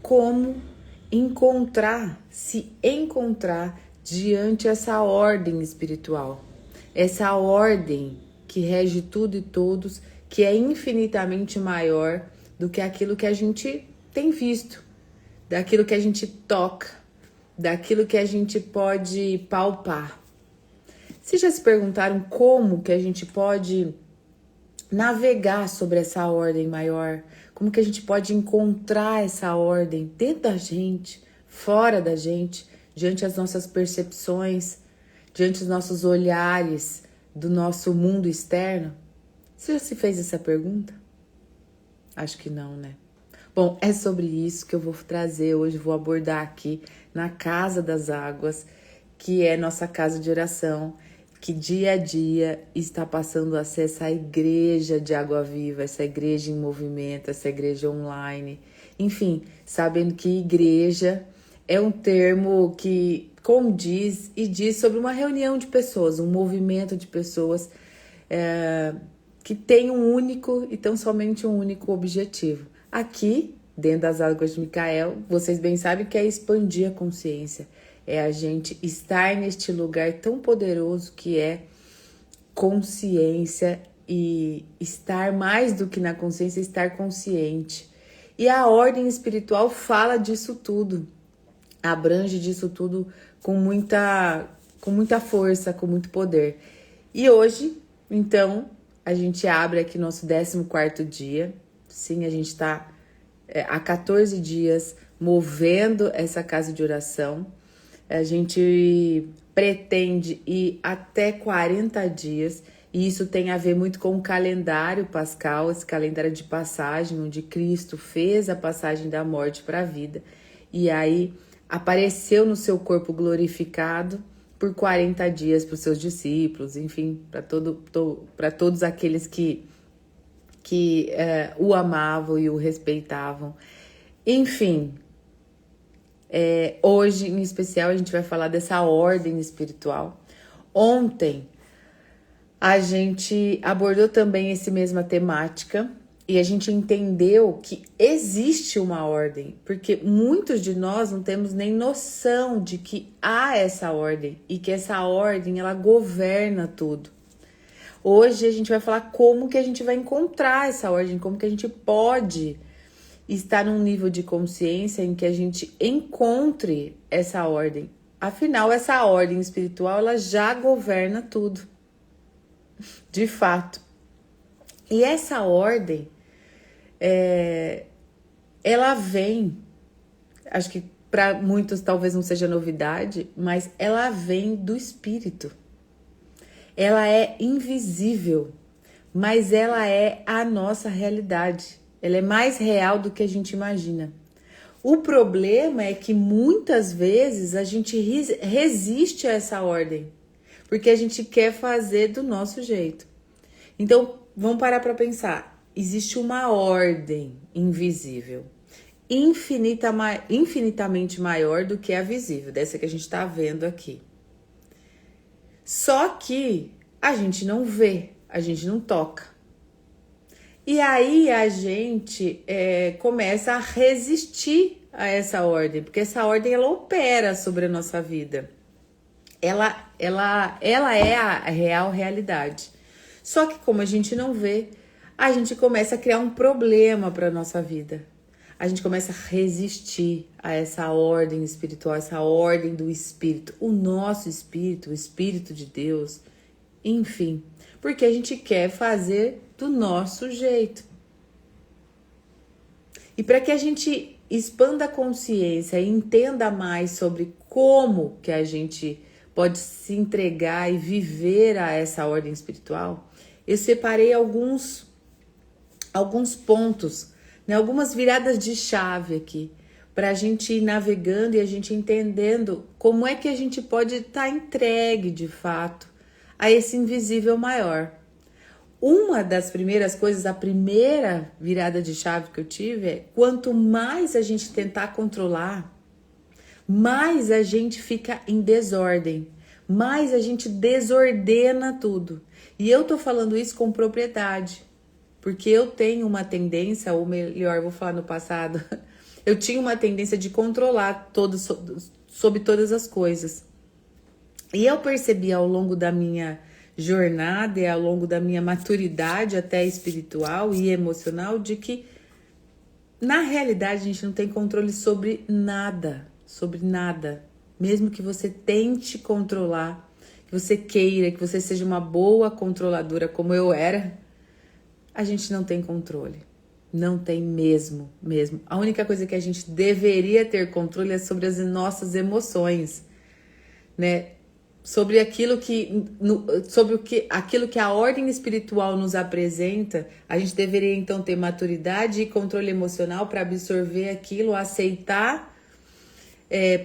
como se encontrar diante essa ordem espiritual, essa ordem que rege tudo e todos, que é infinitamente maior do que aquilo que a gente tem visto, daquilo que a gente toca, daquilo que a gente pode palpar. Vocês já se perguntaram como que a gente pode navegar sobre essa ordem maior? Como que a gente pode encontrar essa ordem dentro da gente, fora da gente, diante das nossas percepções, diante dos nossos olhares do nosso mundo externo? Você já se fez essa pergunta? Acho que não, né? Bom, é sobre isso que eu vou trazer hoje, vou abordar aqui na Casa das Águas, que é nossa casa de oração, que dia a dia está passando a ser essa igreja de água viva, essa igreja em movimento, essa igreja online. Enfim, sabendo que igreja é um termo que condiz e diz sobre uma reunião de pessoas, um movimento de pessoas que tem um único e tão somente um único objetivo. Aqui, dentro das Águas de Micael, vocês bem sabem que é expandir a consciência. É a gente estar neste lugar tão poderoso que é consciência e estar mais do que na consciência, estar consciente. E a ordem espiritual fala disso tudo, abrange disso tudo com muita força, com muito poder. E hoje, então, a gente abre aqui nosso 14º dia. Sim, a gente está há 14 dias movendo essa casa de oração. A gente pretende ir até 40 dias, e isso tem a ver muito com o calendário pascal, esse calendário de passagem, onde Cristo fez a passagem da morte para a vida, e aí apareceu no seu corpo glorificado por 40 dias para os seus discípulos, enfim, para todos aqueles que o amavam e o respeitavam. Enfim, hoje em especial a gente vai falar dessa ordem espiritual. Ontem a gente abordou também essa mesma temática e a gente entendeu que existe uma ordem, porque muitos de nós não temos nem noção de que há essa ordem e que essa ordem ela governa tudo. Hoje a gente vai falar como que a gente vai encontrar essa ordem, como que a gente pode estar num nível de consciência em que a gente encontre essa ordem. Afinal, essa ordem espiritual, ela já governa tudo, de fato. E essa ordem, ela vem, acho que para muitos talvez não seja novidade, mas ela vem do espírito. Ela é invisível, mas ela é a nossa realidade. Ela é mais real do que a gente imagina. O problema é que muitas vezes a gente resiste a essa ordem, porque a gente quer fazer do nosso jeito. Então, vamos parar para pensar. Existe uma ordem invisível, infinitamente maior do que a visível, dessa que a gente está vendo aqui. Só que a gente não vê, a gente não toca. E aí a gente começa a resistir a essa ordem, porque essa ordem ela opera sobre a nossa vida. Ela é a real realidade. Só que como a gente não vê, a gente começa a criar um problema para a nossa vida. A gente começa a resistir a essa ordem espiritual, essa ordem do Espírito, o nosso Espírito, o Espírito de Deus, enfim, porque a gente quer fazer do nosso jeito. E para que a gente expanda a consciência e entenda mais sobre como que a gente pode se entregar e viver a essa ordem espiritual, eu separei alguns pontos, né, algumas viradas de chave aqui, para a gente ir navegando e a gente entendendo como é que a gente pode estar entregue de fato a esse invisível maior. Uma das primeiras coisas, a primeira virada de chave que eu tive é: quanto mais a gente tentar controlar, mais a gente fica em desordem, mais a gente desordena tudo. E eu tô falando isso com propriedade, porque eu tenho uma tendência, ou melhor, vou falar no passado, eu tinha uma tendência de controlar sobre todas as coisas. E eu percebi ao longo da minha jornada e ao longo da minha maturidade até espiritual e emocional de que na realidade a gente não tem controle sobre nada, mesmo que você tente controlar, que você queira, que você seja uma boa controladora como eu era, a gente não tem controle. Não tem mesmo. A única coisa que a gente deveria ter controle é sobre as nossas emoções, né? Sobre aquilo que a ordem espiritual nos apresenta, a gente deveria então ter maturidade e controle emocional para absorver aquilo, aceitar,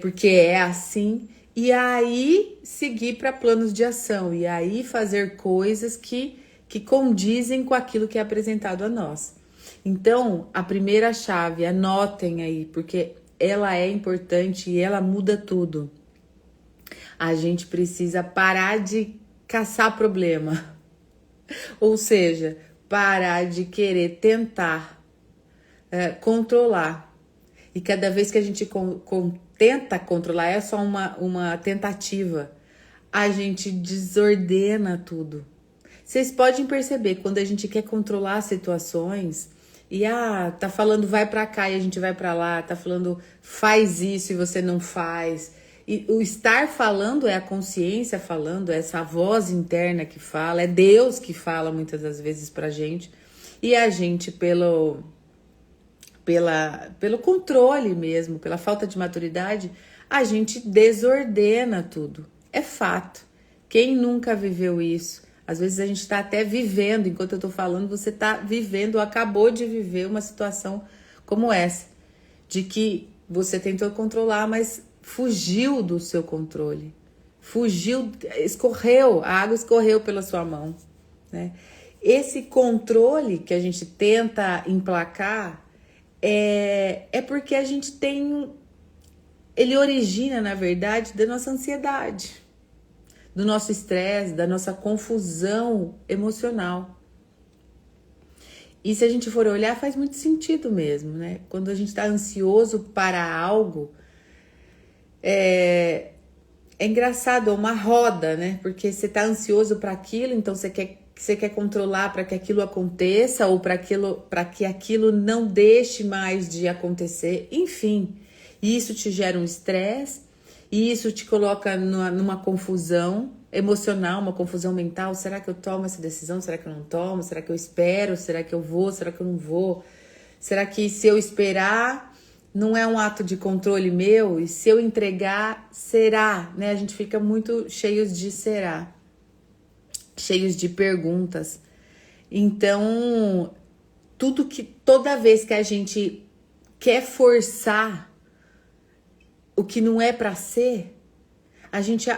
porque é assim, e aí seguir para planos de ação, e aí fazer coisas que condizem com aquilo que é apresentado a nós. Então, a primeira chave, anotem aí, porque ela é importante e ela muda tudo. A gente precisa parar de caçar problema. Ou seja, parar de querer tentar controlar. E cada vez que a gente tenta controlar, é só uma tentativa, a gente desordena tudo. Vocês podem perceber, quando a gente quer controlar situações, e tá falando vai pra cá e a gente vai pra lá, tá falando faz isso e você não faz. E o estar falando é a consciência falando, é essa voz interna que fala, é Deus que fala muitas das vezes pra gente. E a gente, pelo controle mesmo, pela falta de maturidade, a gente desordena tudo. É fato. Quem nunca viveu isso? Às vezes a gente está até vivendo, enquanto eu estou falando, você está vivendo, acabou de viver uma situação como essa, de que você tentou controlar, mas fugiu do seu controle. A água escorreu pela sua mão, né? Esse controle que a gente tenta emplacar é porque a gente ele origina, na verdade, da nossa ansiedade, do nosso estresse, da nossa confusão emocional. E se a gente for olhar, faz muito sentido mesmo, né? Quando a gente está ansioso para algo, é engraçado, é uma roda, né? Porque você está ansioso para aquilo, então você quer controlar para que aquilo aconteça ou para que aquilo não deixe mais de acontecer. Enfim, isso te gera um estresse. E isso te coloca numa confusão emocional, uma confusão mental. Será que eu tomo essa decisão? Será que eu não tomo? Será que eu espero? Será que eu vou? Será que eu não vou? Será que se eu esperar não é um ato de controle meu? E se eu entregar, será? Né? A gente fica muito cheios de será, cheios de perguntas. Então, toda vez que a gente quer forçar o que não é para ser, a gente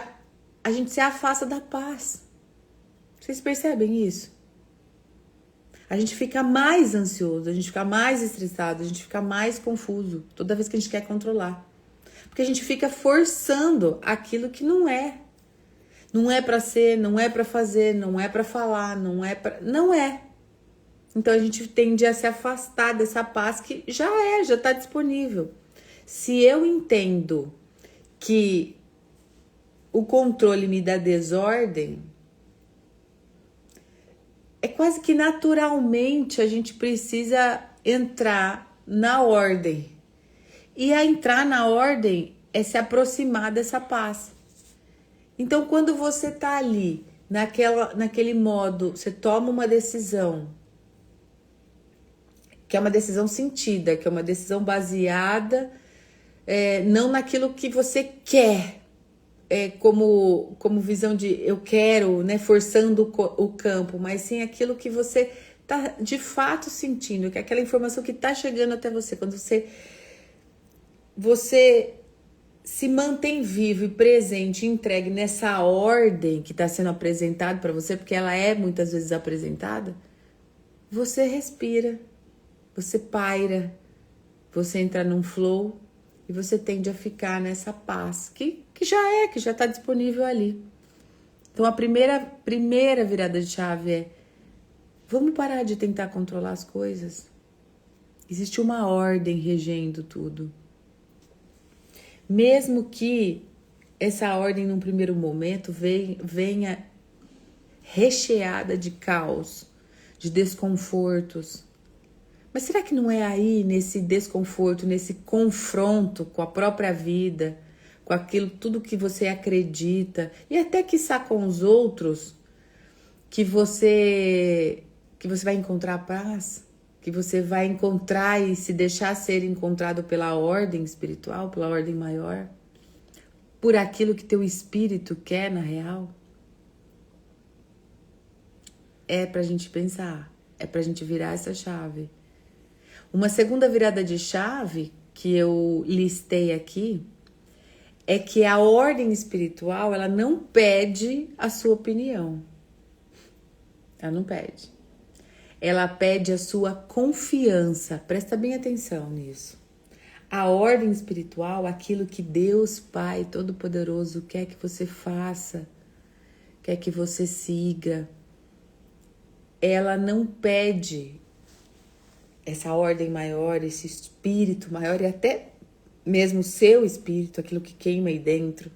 se afasta da paz. Vocês percebem isso? A gente fica mais ansioso, a gente fica mais estressado, a gente fica mais confuso toda vez que a gente quer controlar. Porque a gente fica forçando aquilo que não é. Não é para ser, não é para fazer, não é para falar, não é. Então a gente tende a se afastar dessa paz que já está disponível. Se eu entendo que o controle me dá desordem, é quase que naturalmente a gente precisa entrar na ordem. E a entrar na ordem é se aproximar dessa paz. Então, quando você tá ali, naquele modo, você toma uma decisão, que é uma decisão sentida, que é uma decisão baseada não naquilo que você quer, como visão de eu quero, né, forçando o campo, mas sim aquilo que você tá de fato sentindo, que é aquela informação que tá chegando até você, quando você se mantém vivo e presente, entregue nessa ordem que está sendo apresentada para você, porque ela é muitas vezes apresentada, você respira, você paira, você entra num flow e você tende a ficar nessa paz que já está disponível ali. Então a primeira virada de chave é: vamos parar de tentar controlar as coisas. Existe uma ordem regendo tudo. Mesmo que essa ordem, num primeiro momento, venha recheada de caos, de desconfortos. Mas será que não é aí, nesse desconforto, nesse confronto com a própria vida, com aquilo, tudo que você acredita, e até quiçá com os outros, que você vai encontrar paz? Que você vai encontrar e se deixar ser encontrado pela ordem espiritual, pela ordem maior? Por aquilo que teu espírito quer na real? É pra gente pensar, é pra gente virar essa chave. Uma segunda virada de chave que eu listei aqui é que a ordem espiritual, ela não pede a sua opinião. Ela não pede. Ela pede a sua confiança. Presta bem atenção nisso. A ordem espiritual, aquilo que Deus Pai Todo-Poderoso quer que você faça, quer que você siga, ela não pede essa ordem maior, esse espírito maior e até mesmo o seu espírito, aquilo que queima aí dentro,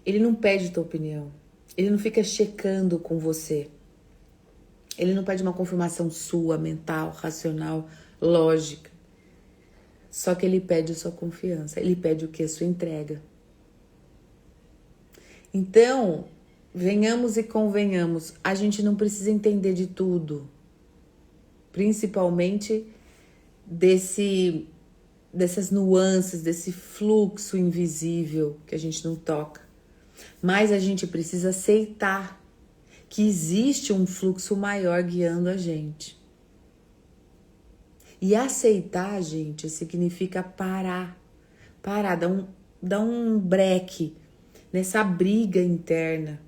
ele não pede tua opinião. Ele não fica checando com você. Ele não pede uma confirmação sua, mental, racional, lógica. Só que ele pede a sua confiança. Ele pede o que? A sua entrega. Então, venhamos e convenhamos, a gente não precisa entender de tudo. Principalmente dessas nuances, desse fluxo invisível que a gente não toca. Mas a gente precisa aceitar que existe um fluxo maior guiando a gente. E aceitar, gente, significa parar, dar um breque nessa briga interna,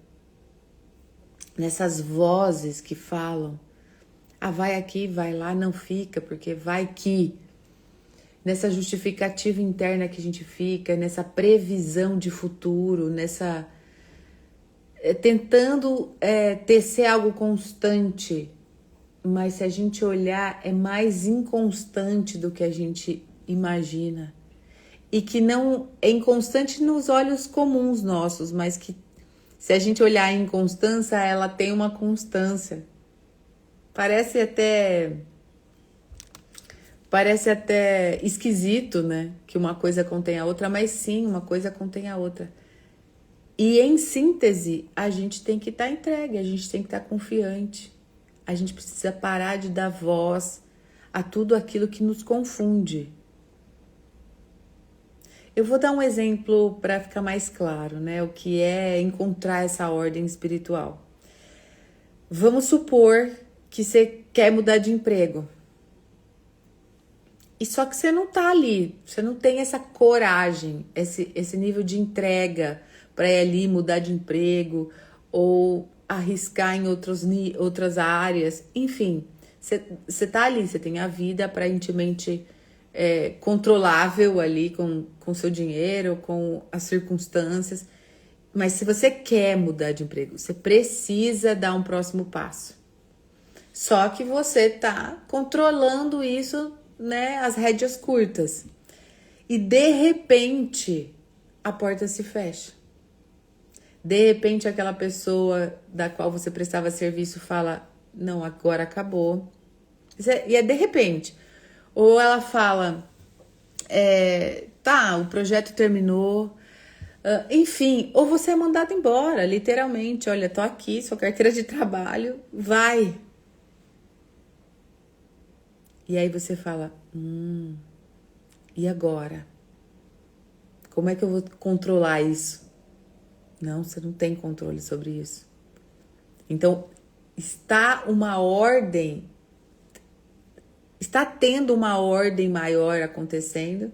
nessas vozes que falam, vai aqui, vai lá, não fica, porque vai que. Nessa justificativa interna que a gente fica, nessa previsão de futuro, nessa tentando tecer algo constante, mas se a gente olhar, é mais inconstante do que a gente imagina. E que não é inconstante nos olhos comuns nossos, mas que se a gente olhar a inconstância, ela tem uma constância. Parece até esquisito, né? Que uma coisa contém a outra, mas sim, uma coisa contém a outra. E em síntese, a gente tem que estar entregue, a gente tem que estar confiante. A gente precisa parar de dar voz a tudo aquilo que nos confunde. Eu vou dar um exemplo para ficar mais claro, né? O que é encontrar essa ordem espiritual. Vamos supor que você quer mudar de emprego. E só que você não tá ali, você não tem essa coragem, esse nível de entrega para ir ali mudar de emprego ou arriscar em outras áreas. Enfim, você tá ali, você tem a vida aparentemente controlável ali com seu dinheiro, com as circunstâncias. Mas se você quer mudar de emprego, você precisa dar um próximo passo. Só que você tá controlando isso, né, as rédeas curtas. E de repente, a porta se fecha. De repente, aquela pessoa da qual você prestava serviço fala, não, agora acabou. E é de repente. Ou ela fala, tá, o projeto terminou. Enfim, ou você é mandado embora, literalmente. Olha, tô aqui, sua carteira de trabalho, vai. E aí você fala, e agora? Como é que eu vou controlar isso? Não, você não tem controle sobre isso. Então, está tendo uma ordem maior acontecendo,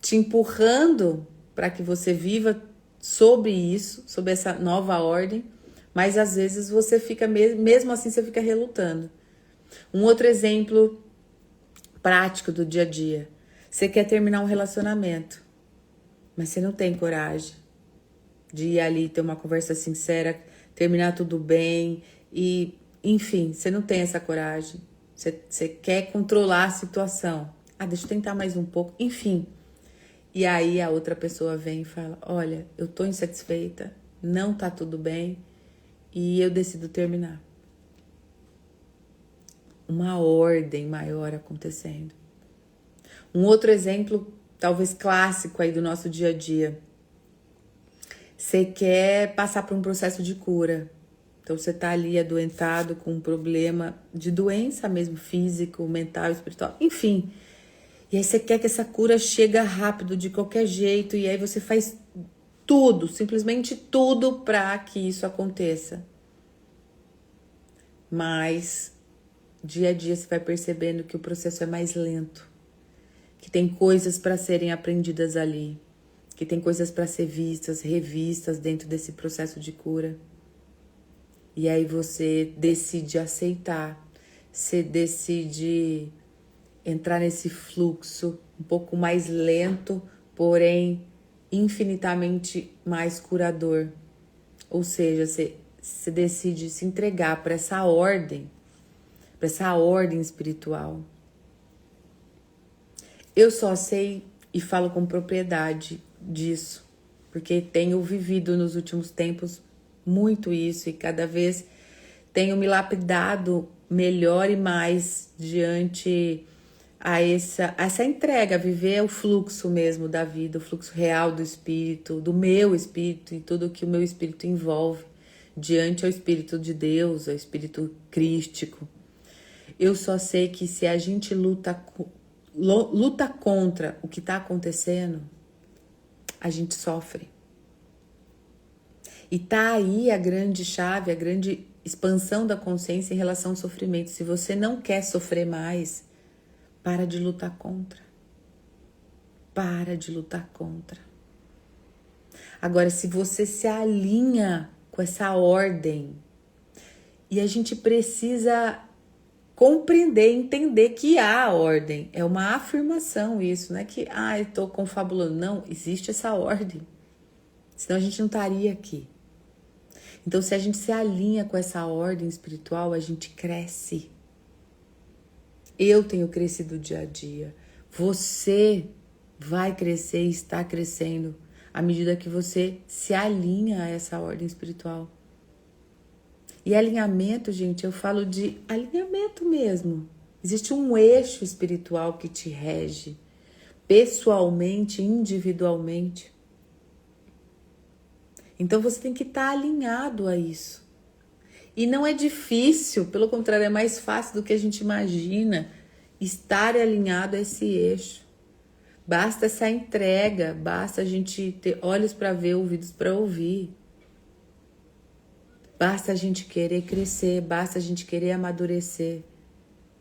te empurrando para que você viva sobre isso, sobre essa nova ordem, mas às vezes você fica, mesmo assim, você fica relutando. Um outro exemplo prático do dia a dia. Você quer terminar um relacionamento, mas você não tem coragem de ir ali, ter uma conversa sincera, terminar tudo bem e, enfim, você não tem essa coragem. Você quer controlar a situação. Deixa eu tentar mais um pouco. Enfim. E aí a outra pessoa vem e fala, olha, eu tô insatisfeita, não tá tudo bem e eu decido terminar. Uma ordem maior acontecendo. Um outro exemplo, talvez clássico aí do nosso dia a dia. Você quer passar por um processo de cura. Então você tá ali adoentado com um problema de doença mesmo, físico, mental, espiritual, enfim. E aí você quer que essa cura chegue rápido, de qualquer jeito, e aí você faz tudo, simplesmente tudo para que isso aconteça. Mas dia a dia você vai percebendo que o processo é mais lento, que tem coisas para serem aprendidas ali, que tem coisas para ser vistas, revistas dentro desse processo de cura. E aí você decide aceitar, você decide entrar nesse fluxo um pouco mais lento, porém infinitamente mais curador. Ou seja, você decide se entregar para essa ordem espiritual. Eu só sei e falo com propriedade disso, porque tenho vivido nos últimos tempos muito isso e cada vez tenho me lapidado melhor e mais diante a essa entrega, viver o fluxo mesmo da vida, o fluxo real do espírito, do meu espírito e tudo que o meu espírito envolve diante ao espírito de Deus, ao espírito crístico. Eu só sei que se a gente luta contra o que está acontecendo, a gente sofre. E tá aí a grande chave, a grande expansão da consciência em relação ao sofrimento. Se você não quer sofrer mais, para de lutar contra. Para de lutar contra. Agora, se você se alinha com essa ordem, e a gente precisa compreender, entender que há ordem. É uma afirmação isso, não é que, eu tô confabulando. Não, existe essa ordem. Senão a gente não estaria aqui. Então, se a gente se alinha com essa ordem espiritual, a gente cresce. Eu tenho crescido dia a dia. Você vai crescer e está crescendo à medida que você se alinha a essa ordem espiritual. E alinhamento, gente, eu falo de alinhamento mesmo. Existe um eixo espiritual que te rege, pessoalmente, individualmente. Então você tem que estar alinhado a isso. E não é difícil, pelo contrário, é mais fácil do que a gente imagina estar alinhado a esse eixo. Basta essa entrega, basta a gente ter olhos para ver, ouvidos para ouvir. Basta a gente querer crescer, basta a gente querer amadurecer.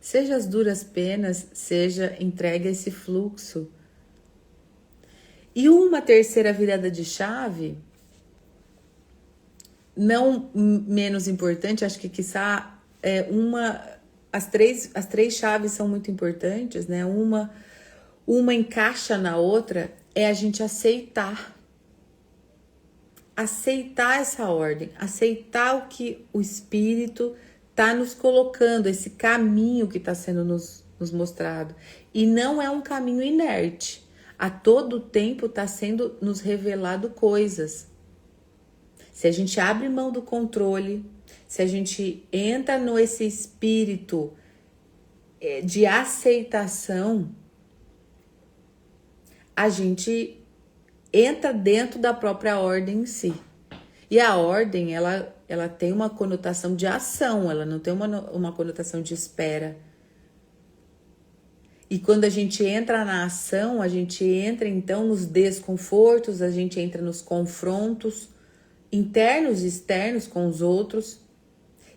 Seja as duras penas, seja entregue a esse fluxo. E uma terceira virada de chave, não menos importante, acho que quiçá as três chaves são muito importantes, né? Uma encaixa na outra, é a gente aceitar essa ordem, aceitar o que o Espírito está nos colocando, esse caminho que está sendo nos mostrado. E não é um caminho inerte. A todo tempo está sendo nos revelado coisas. Se a gente abre mão do controle, se a gente entra nesse espírito de aceitação, a gente entra dentro da própria ordem em si. E a ordem, ela tem uma conotação de ação, ela não tem uma conotação de espera. E quando a gente entra na ação, a gente entra então nos desconfortos, a gente entra nos confrontos internos e externos com os outros.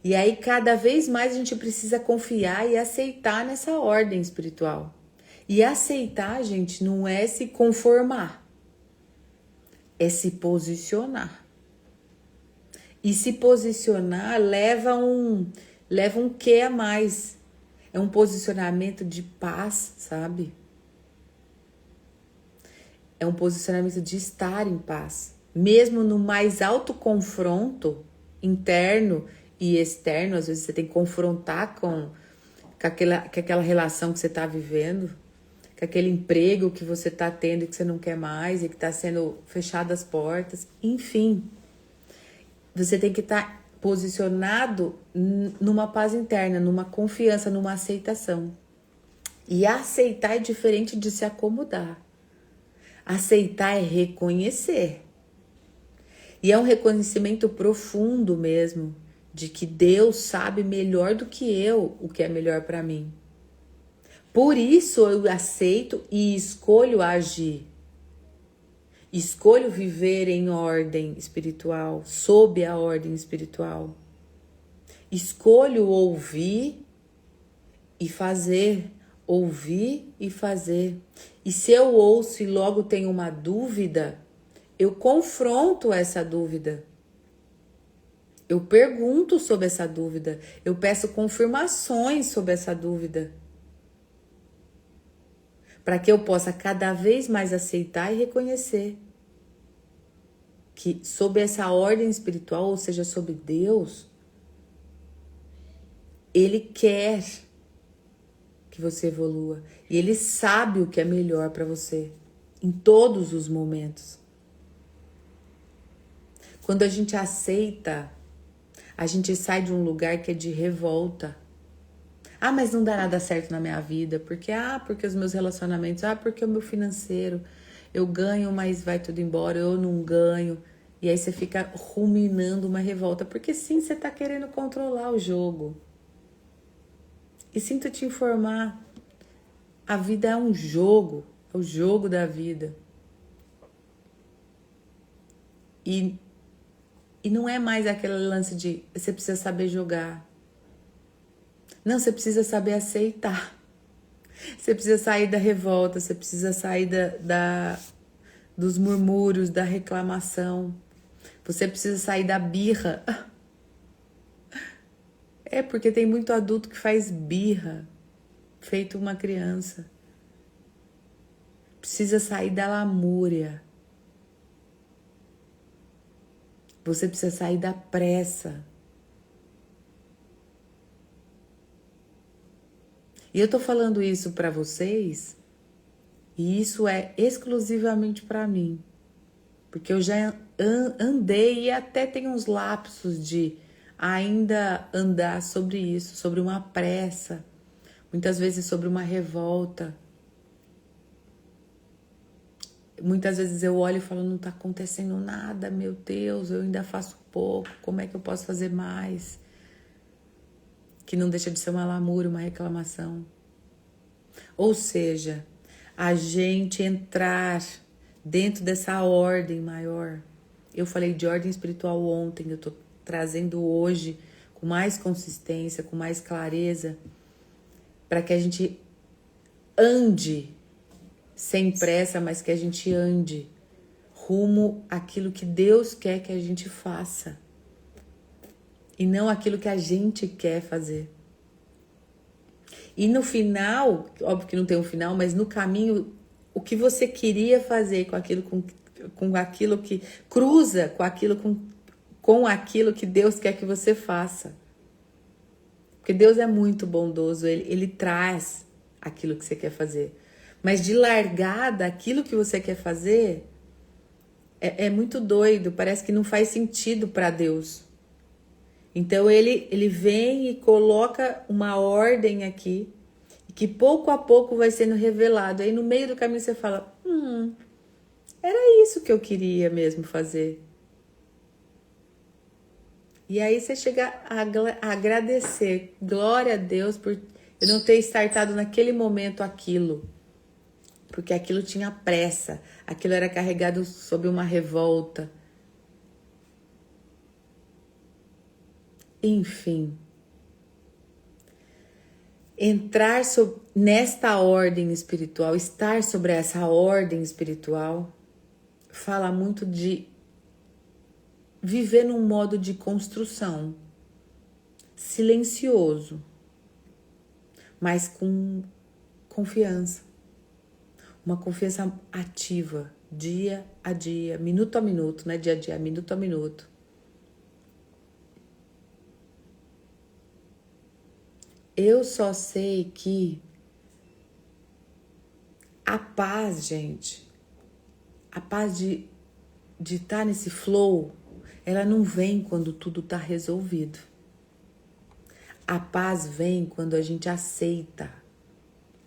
E aí cada vez mais a gente precisa confiar e aceitar nessa ordem espiritual. E aceitar, gente, não é se conformar, é se posicionar. E se posicionar leva um quê a mais. É um posicionamento de paz, sabe? É um posicionamento de estar em paz. Mesmo no mais alto confronto interno e externo, às vezes você tem que confrontar com aquela relação que você está vivendo, com aquele emprego que você está tendo e que você não quer mais e que está sendo fechadas as portas. Enfim, você tem que estar posicionado numa paz interna, numa confiança, numa aceitação. E aceitar é diferente de se acomodar. Aceitar é reconhecer. E é um reconhecimento profundo mesmo, de que Deus sabe melhor do que eu o que é melhor para mim. Por isso eu aceito e escolho agir. Escolho viver em ordem espiritual, sob a ordem espiritual. Escolho ouvir e fazer, ouvir e fazer. E se eu ouço e logo tenho uma dúvida, eu confronto essa dúvida. Eu pergunto sobre essa dúvida. Eu peço confirmações sobre essa dúvida. Para que eu possa cada vez mais aceitar e reconhecer que sob essa ordem espiritual, ou seja, sob Deus, Ele quer que você evolua. E Ele sabe o que é melhor para você em todos os momentos. Quando a gente aceita, a gente sai de um lugar que é de revolta. Ah, mas não dá nada certo na minha vida, porque os meus relacionamentos, porque o meu financeiro, eu ganho, mas vai tudo embora, eu não ganho. E aí você fica ruminando uma revolta, porque sim, você tá querendo controlar o jogo. E sinto te informar, a vida é um jogo, é o jogo da vida. E não é mais aquele lance de você precisa saber jogar. Não, você precisa saber aceitar. Você precisa sair da revolta, você precisa sair dos murmúrios, da reclamação. Você precisa sair da birra. É porque tem muito adulto que faz birra, feito uma criança. Precisa sair da lamúria. Você precisa sair da pressa. E eu tô falando isso para vocês, e isso é exclusivamente para mim. Porque eu já andei e até tenho uns lapsos de ainda andar sobre isso, sobre uma pressa, muitas vezes sobre uma revolta. Muitas vezes eu olho e falo, não tá acontecendo nada, meu Deus, eu ainda faço pouco, como é que eu posso fazer mais? Que não deixa de ser uma lamúria, uma reclamação. Ou seja, a gente entrar dentro dessa ordem maior. Eu falei de ordem espiritual ontem, eu tô trazendo hoje com mais consistência, com mais clareza, para que a gente ande sem pressa, mas que a gente ande rumo àquilo que Deus quer que a gente faça. E não aquilo que a gente quer fazer. E no final, óbvio que não tem um final, mas no caminho, o que você queria fazer com aquilo, com aquilo que cruza com aquilo que Deus quer que você faça. Porque Deus é muito bondoso, ele traz aquilo que você quer fazer. Mas de largada, aquilo que você quer fazer é muito doido, parece que não faz sentido para Deus. Então ele vem e coloca uma ordem aqui, que pouco a pouco vai sendo revelado. Aí no meio do caminho você fala, era isso que eu queria mesmo fazer. E aí você chega a agradecer, glória a Deus por eu não ter startado naquele momento aquilo. Porque aquilo tinha pressa, aquilo era carregado sob uma revolta. Enfim, entrar nesta ordem espiritual, estar sobre essa ordem espiritual, fala muito de viver num modo de construção, silencioso, mas com confiança, uma confiança ativa, dia a dia, minuto a minuto, não é dia a dia, minuto a minuto. Eu só sei que a paz, gente, a paz de estar nesse flow, ela não vem quando tudo tá resolvido. A paz vem quando a gente aceita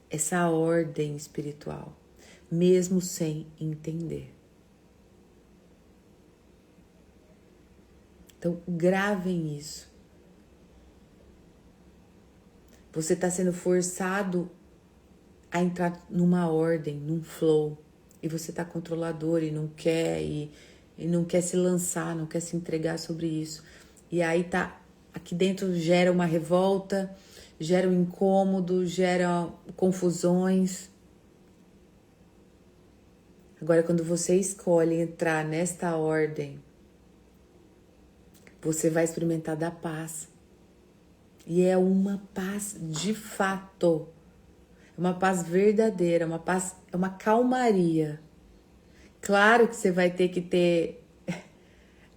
essa ordem espiritual, mesmo sem entender. Então, gravem isso. Você está sendo forçado a entrar numa ordem, num flow, e você está controlador e não quer se lançar, não quer se entregar sobre isso. E aí tá aqui dentro, gera uma revolta, gera um incômodo, gera confusões. Agora, quando você escolhe entrar nesta ordem, você vai experimentar da paz. E é uma paz de fato. É uma paz verdadeira, uma paz, é uma calmaria. Claro que você vai ter que ter...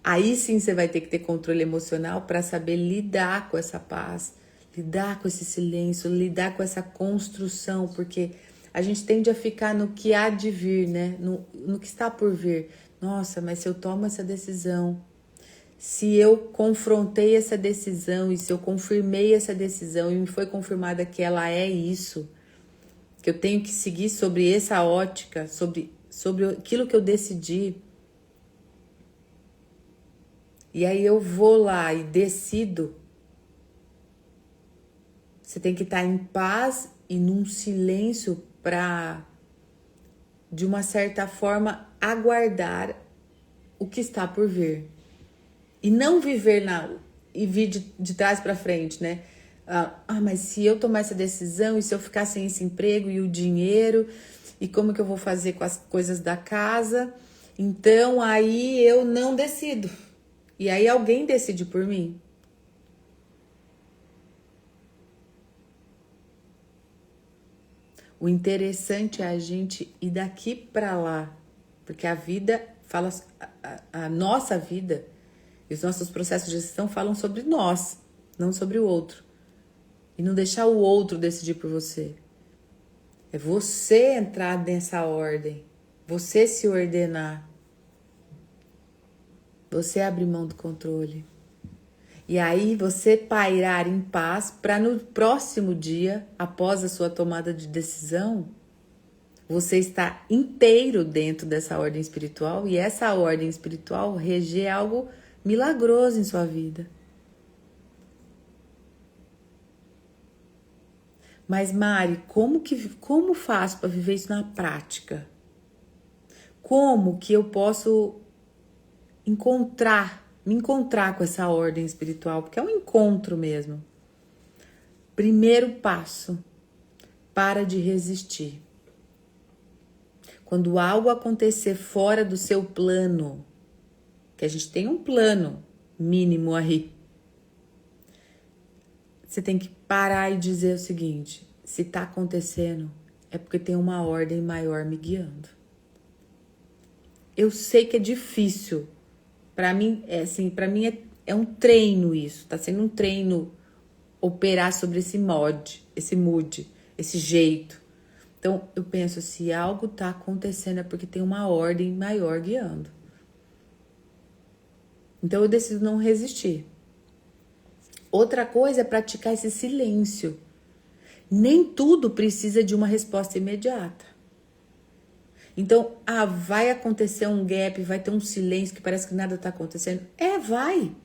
Aí sim você vai ter que ter controle emocional para saber lidar com essa paz, lidar com esse silêncio, lidar com essa construção, porque a gente tende a ficar no que há de vir, né? No que está por vir. Nossa, mas se eu tomo essa decisão, se eu confrontei essa decisão e se eu confirmei essa decisão e me foi confirmada que ela é isso, que eu tenho que seguir sobre essa ótica, sobre aquilo que eu decidi. E aí eu vou lá e decido. Você tem que estar em paz e num silêncio para, de uma certa forma, aguardar o que está por vir. E não viver e vir de trás para frente, né? Mas se eu tomar essa decisão e se eu ficar sem esse emprego e o dinheiro, e como que eu vou fazer com as coisas da casa? Então aí eu não decido. E aí alguém decide por mim. O interessante é a gente ir daqui para lá, porque a vida fala, a nossa vida e os nossos processos de gestão falam sobre nós, não sobre o outro. E não deixar o outro decidir por você. É você entrar nessa ordem, você se ordenar, você abrir mão do controle. E aí você pairar em paz para no próximo dia, após a sua tomada de decisão, você estar inteiro dentro dessa ordem espiritual e essa ordem espiritual reger algo milagroso em sua vida. Mas Mari, como faço para viver isso na prática? Como que eu posso me encontrar com essa ordem espiritual? Porque é um encontro mesmo. Primeiro passo, para de resistir. Quando algo acontecer fora do seu plano, que a gente tem um plano mínimo aí, você tem que parar e dizer o seguinte: se tá acontecendo, é porque tem uma ordem maior me guiando. Eu sei que é difícil. Para mim, é um treino isso. Tá sendo um treino operar sobre esse mood, esse jeito. Então, eu penso, se algo tá acontecendo é porque tem uma ordem maior guiando. Então, eu decido não resistir. Outra coisa é praticar esse silêncio. Nem tudo precisa de uma resposta imediata. Então, vai acontecer um gap, vai ter um silêncio que parece que nada tá acontecendo. Vai.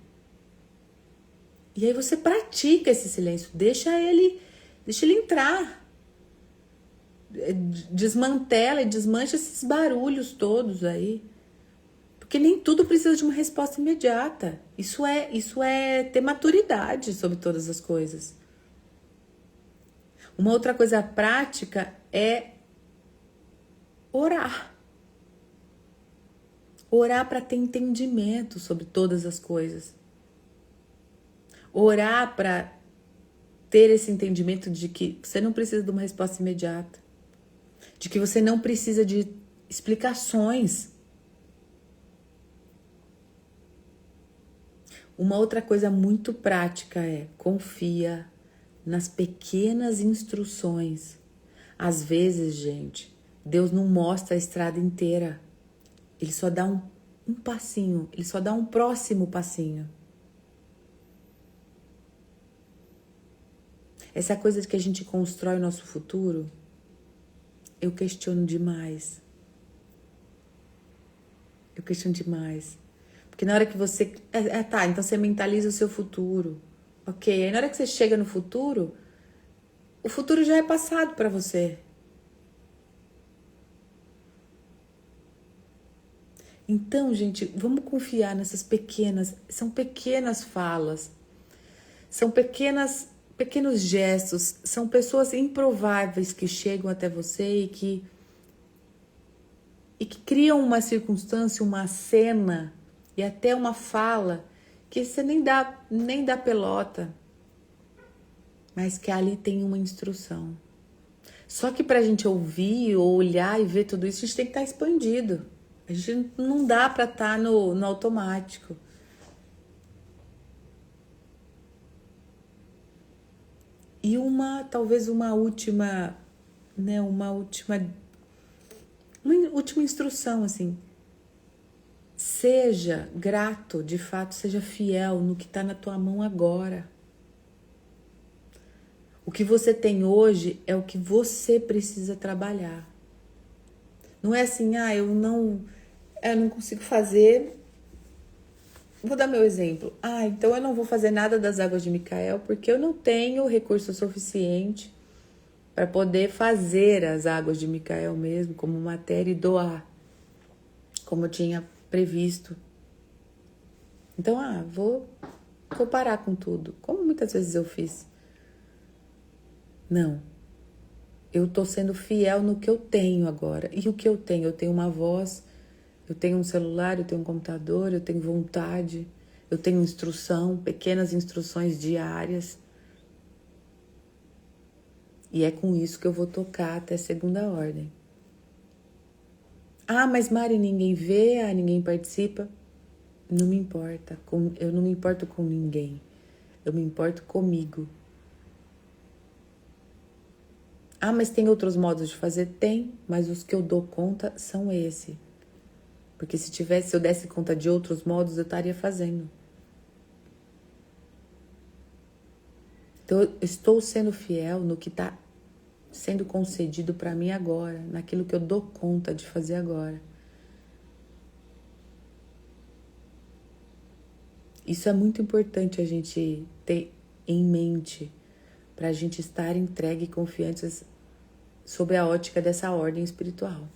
E aí você pratica esse silêncio, deixa ele entrar. Desmantela e desmancha esses barulhos todos aí. Porque nem tudo precisa de uma resposta imediata. Isso é ter maturidade sobre todas as coisas. Uma outra coisa prática é orar. Orar para ter entendimento sobre todas as coisas. Orar para ter esse entendimento de que você não precisa de uma resposta imediata. De que você não precisa de explicações. Uma outra coisa muito prática é confia nas pequenas instruções. Às vezes, gente, Deus não mostra a estrada inteira. Ele só dá um passinho, ele só dá um próximo passinho. Essa coisa de que a gente constrói o nosso futuro, eu questiono demais. Eu questiono demais. Porque na hora que você... tá, então você mentaliza o seu futuro. Ok, aí na hora que você chega no futuro, o futuro já é passado para você. Então, gente, vamos confiar nessas pequenas... São pequenas falas. São pequenos gestos. São pessoas improváveis que chegam até você e que criam uma circunstância, uma cena e até uma fala que você nem dá pelota, mas que ali tem uma instrução. Só que pra gente ouvir, ou olhar e ver tudo isso, a gente tem que estar expandido. A gente não dá pra estar no automático. E talvez uma última instrução, assim. Seja grato, de fato, seja fiel no que está na tua mão agora. O que você tem hoje é o que você precisa trabalhar. Não é assim, eu não consigo fazer. Vou dar meu exemplo. Então eu não vou fazer nada das águas de Micael porque eu não tenho recurso suficiente para poder fazer as águas de Micael mesmo como matéria e doar, como eu tinha previsto. Então, vou parar com tudo, como muitas vezes eu fiz. Não. Eu tô sendo fiel no que eu tenho agora. E o que eu tenho? Eu tenho uma voz, eu tenho um celular, eu tenho um computador, eu tenho vontade, eu tenho instrução, pequenas instruções diárias. E é com isso que eu vou tocar até segunda ordem. Mas Mari, ninguém vê, ninguém participa. Não me importa. Eu não me importo com ninguém. Eu me importo comigo. Mas tem outros modos de fazer? Tem, mas os que eu dou conta são esse. Porque se eu desse conta de outros modos, eu estaria fazendo. Então, eu estou sendo fiel no que está sendo concedido para mim agora, naquilo que eu dou conta de fazer agora. Isso é muito importante a gente ter em mente para a gente estar entregue e confiantes sob a ótica dessa ordem espiritual.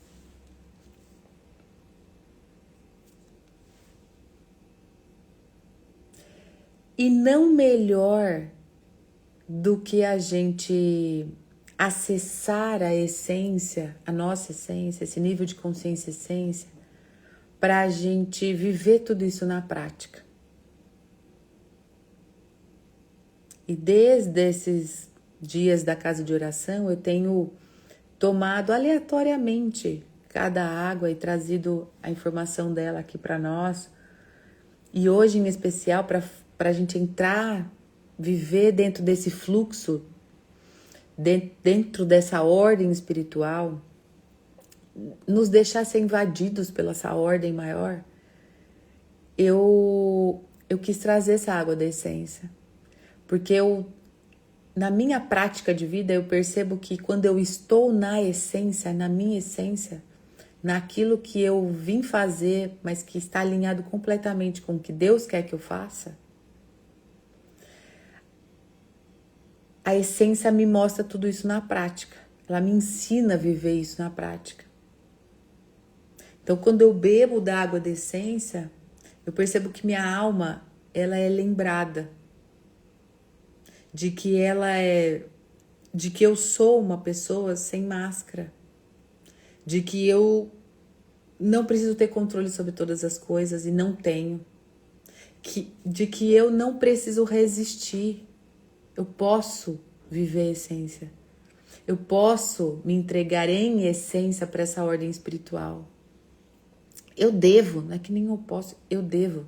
E não melhor do que a gente acessar a essência, a nossa essência, esse nível de consciência essência, para a gente viver tudo isso na prática. E desde esses dias da casa de oração, eu tenho tomado aleatoriamente cada água e trazido a informação dela aqui para nós. E hoje, em especial, para a gente entrar, viver dentro desse fluxo, dentro dessa ordem espiritual, nos deixar ser invadidos pela essa ordem maior, eu quis trazer essa água da essência. Porque na minha prática de vida, eu percebo que quando eu estou na essência, na minha essência, naquilo que eu vim fazer, mas que está alinhado completamente com o que Deus quer que eu faça, a essência me mostra tudo isso na prática. Ela me ensina a viver isso na prática. Então, quando eu bebo da água da essência, eu percebo que minha alma, ela é lembrada de que eu sou uma pessoa sem máscara, de que eu não preciso ter controle sobre todas as coisas e não tenho, de que eu não preciso resistir, eu posso viver a essência, eu posso me entregar em essência para essa ordem espiritual. Eu devo, não é que nem eu posso, eu devo.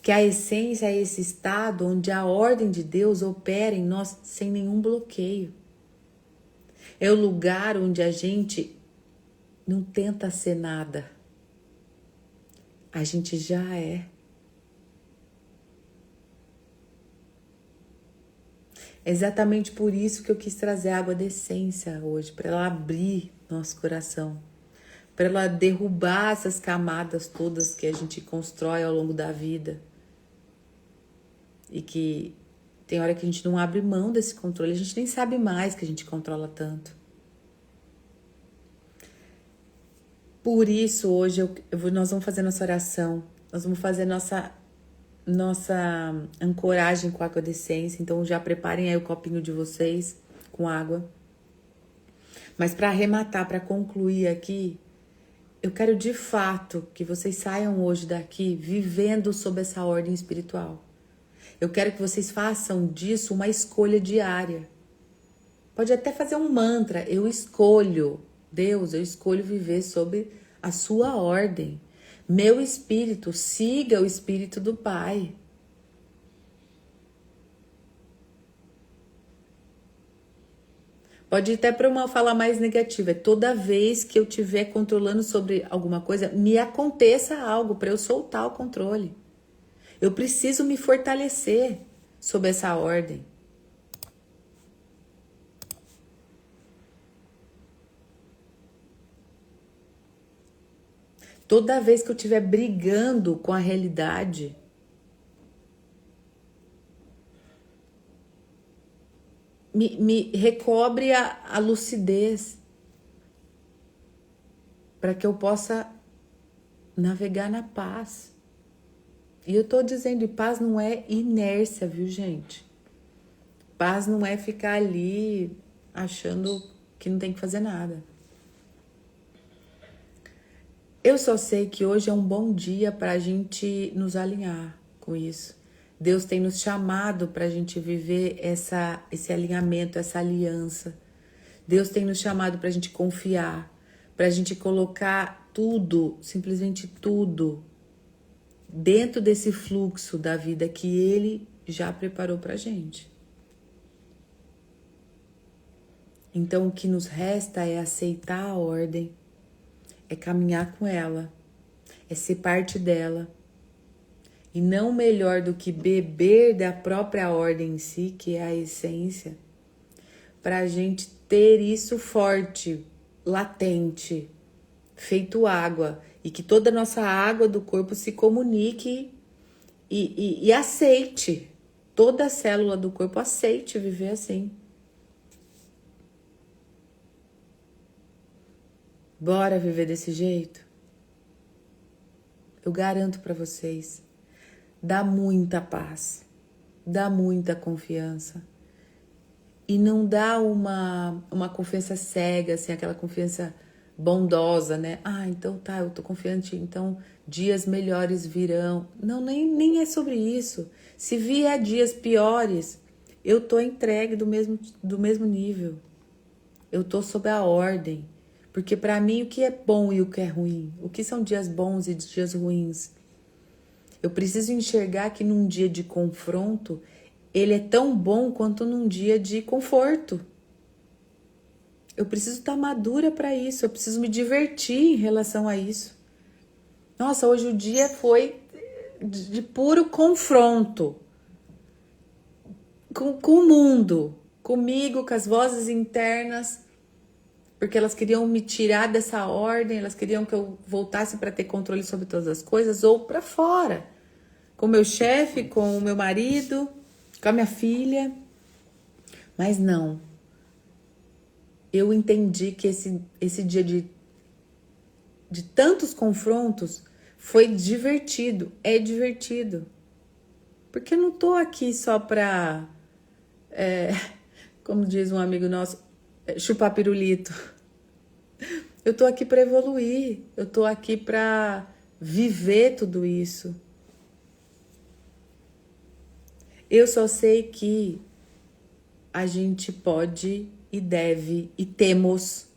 Que a essência é esse estado onde a ordem de Deus opera em nós sem nenhum bloqueio. É o lugar onde a gente não tenta ser nada. A gente já é. É exatamente por isso que eu quis trazer a água da essência hoje, para ela abrir nosso coração, para ela derrubar essas camadas todas que a gente constrói ao longo da vida. E que tem hora que a gente não abre mão desse controle, a gente nem sabe mais que a gente controla tanto. Por isso, hoje nós vamos fazer nossa oração, nós vamos fazer nossa ancoragem com a água de essência. Então já preparem aí o copinho de vocês com água. Mas para arrematar, para concluir aqui, eu quero de fato que vocês saiam hoje daqui vivendo sob essa ordem espiritual. Eu quero que vocês façam disso uma escolha diária. Pode até fazer um mantra. Eu escolho, Deus, eu escolho viver sob a sua ordem. Meu espírito, siga o espírito do Pai. Pode ir até para uma fala mais negativa. É toda vez que eu estiver controlando sobre alguma coisa, me aconteça algo para eu soltar o controle. Eu preciso me fortalecer sob essa ordem. Toda vez que eu estiver brigando com a realidade, me recobre a lucidez para que eu possa navegar na paz. E eu tô dizendo, e paz não é inércia, viu, gente? Paz não é ficar ali achando que não tem que fazer nada. Eu só sei que hoje é um bom dia para a gente nos alinhar com isso. Deus tem nos chamado para a gente viver esse alinhamento, essa aliança. Deus tem nos chamado para a gente confiar, para a gente colocar tudo, simplesmente tudo, dentro desse fluxo da vida que Ele já preparou para a gente. Então, o que nos resta é aceitar a ordem, é caminhar com ela, é ser parte dela. E não melhor do que beber da própria ordem em si, que é a essência, para a gente ter isso forte, latente, feito água, e que toda a nossa água do corpo se comunique e aceite, toda a célula do corpo aceite viver assim. Bora viver desse jeito? Eu garanto para vocês, dá muita paz, dá muita confiança. E não dá uma confiança cega, assim, aquela confiança bondosa, né? Ah, então tá, eu tô confiante, então dias melhores virão. Não, nem é sobre isso. Se vier dias piores, eu tô entregue do mesmo nível. Eu tô sob a ordem. Porque para mim o que é bom e o que é ruim? O que são dias bons e dias ruins? Eu preciso enxergar que num dia de confronto, ele é tão bom quanto num dia de conforto. Eu preciso estar madura para isso, eu preciso me divertir em relação a isso. Nossa, hoje o dia foi de puro confronto com o mundo, comigo, com as vozes internas, porque elas queriam me tirar dessa ordem, elas queriam que eu voltasse para ter controle sobre todas as coisas, ou para fora, com meu chefe, com o meu marido, com a minha filha. Mas não. Eu entendi que esse dia de tantos confrontos foi divertido, é divertido. Porque eu não tô aqui só pra, como diz um amigo nosso, chupar pirulito. Eu tô aqui pra evoluir, eu tô aqui pra viver tudo isso. Eu só sei que a gente pode e deve e temos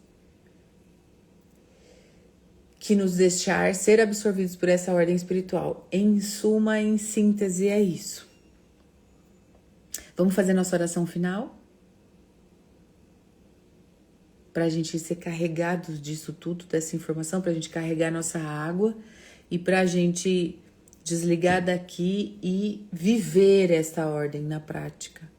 que nos deixar ser absorvidos por essa ordem espiritual. Em suma, em síntese, é isso. Vamos fazer nossa oração final? Para a gente ser carregados disso tudo, dessa informação, para a gente carregar nossa água e para a gente desligar daqui e viver essa ordem na prática.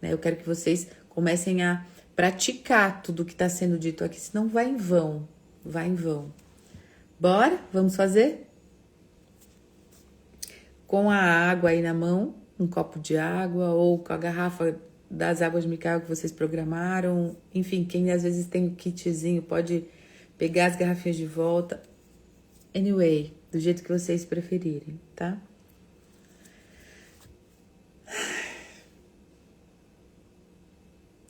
Eu quero que vocês comecem a praticar tudo que está sendo dito aqui, senão vai em vão, vai em vão. Bora? Vamos fazer? Com a água aí na mão, um copo de água ou com a garrafa das águas de Micael que vocês programaram. Enfim, quem às vezes tem o kitzinho pode pegar as garrafinhas de volta. Anyway, do jeito que vocês preferirem, tá?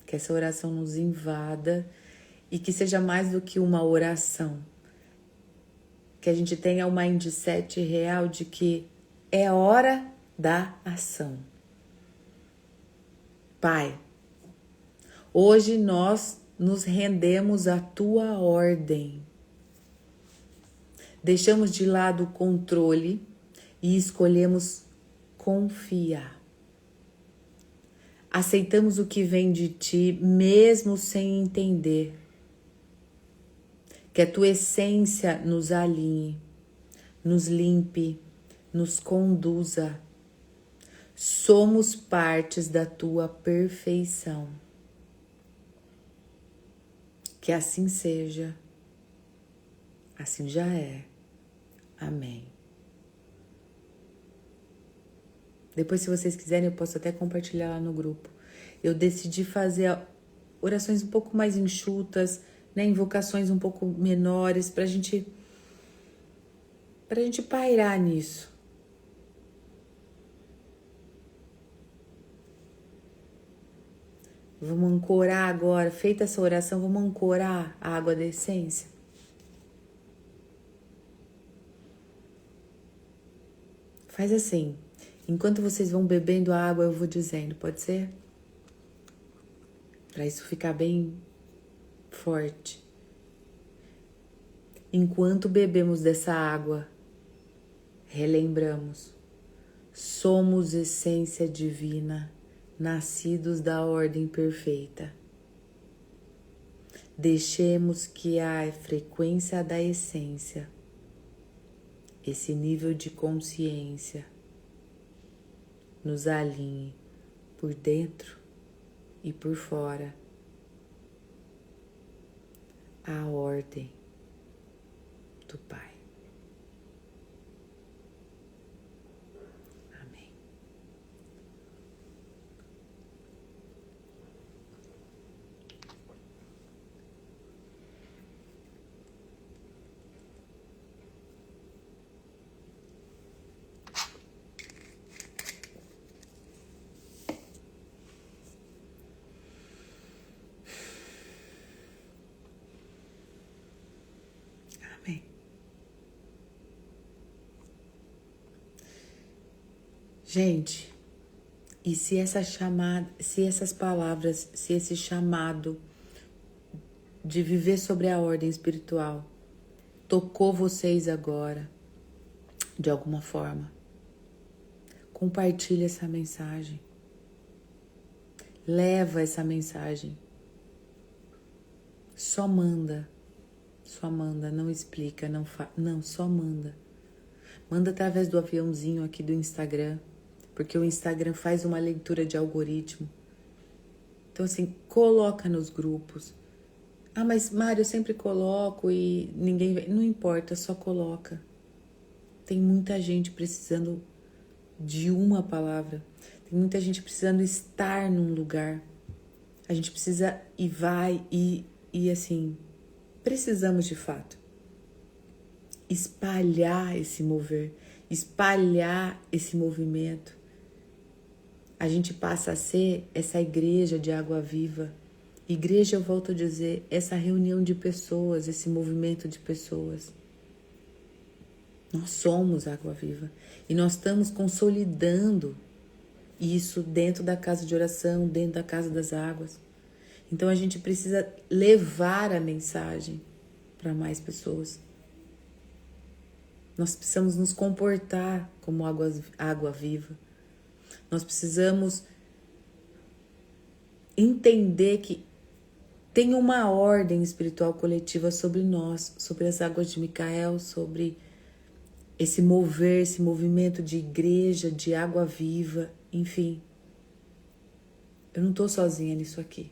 Que essa oração nos invada e que seja mais do que uma oração. Que a gente tenha o mindset real de que é hora da ação. Pai, hoje nós nos rendemos à tua ordem. Deixamos de lado o controle e escolhemos confiar. Aceitamos o que vem de ti, mesmo sem entender. Que a tua essência nos alinhe, nos limpe, nos conduza. Somos partes da tua perfeição. Que assim seja, assim já é. Amém. Depois, se vocês quiserem, eu posso até compartilhar lá no grupo. Eu decidi fazer orações um pouco mais enxutas, né, invocações um pouco menores, pra gente pairar nisso. Vamos ancorar agora, feita essa oração, vamos ancorar a água da essência. Faz assim, enquanto vocês vão bebendo a água, eu vou dizendo, pode ser? Para isso ficar bem forte. Enquanto bebemos dessa água, relembramos, somos essência divina, nascidos da ordem perfeita. Deixemos que a frequência da essência, esse nível de consciência, nos alinhe por dentro e por fora à ordem do Pai. Amém. Amém. Gente, e se essa chamada, se essas palavras, se esse chamado de viver sobre a ordem espiritual tocou vocês agora, de alguma forma, compartilhe essa mensagem. Leva essa mensagem. Só manda, não explica, não, só manda. Manda através do aviãozinho aqui do Instagram, porque o Instagram faz uma leitura de algoritmo. Então assim, coloca nos grupos. Ah, mas Mário, eu sempre coloco e ninguém vê. Não importa, só coloca. Tem muita gente precisando de uma palavra. Tem muita gente precisando estar num lugar. A gente precisa e vai e assim, precisamos de fato espalhar esse mover, espalhar esse movimento. A gente passa a ser essa igreja de água viva. Igreja, eu volto a dizer, essa reunião de pessoas, esse movimento de pessoas. Nós somos água viva e nós estamos consolidando isso dentro da casa de oração, dentro da casa das águas. Então a gente precisa levar a mensagem para mais pessoas. Nós precisamos nos comportar como água viva. Nós precisamos entender que tem uma ordem espiritual coletiva sobre nós, sobre as águas de Micael, sobre esse mover, esse movimento de igreja, de água viva, enfim. Eu não estou sozinha nisso aqui.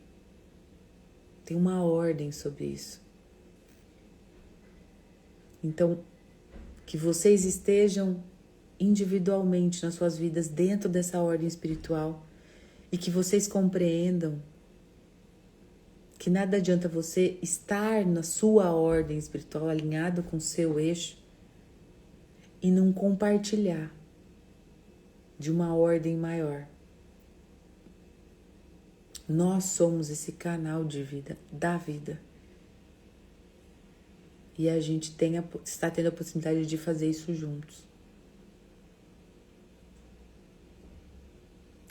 Tem uma ordem sobre isso. Então, que vocês estejam individualmente nas suas vidas dentro dessa ordem espiritual e que vocês compreendam que nada adianta você estar na sua ordem espiritual alinhado com o seu eixo e não compartilhar de uma ordem maior. Nós somos esse canal de vida, da vida. E a gente está tendo a possibilidade de fazer isso juntos.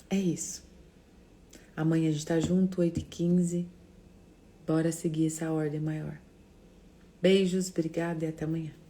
É isso. Amanhã a gente tá junto, 8h15. Bora seguir essa ordem maior. Beijos, obrigada e até amanhã.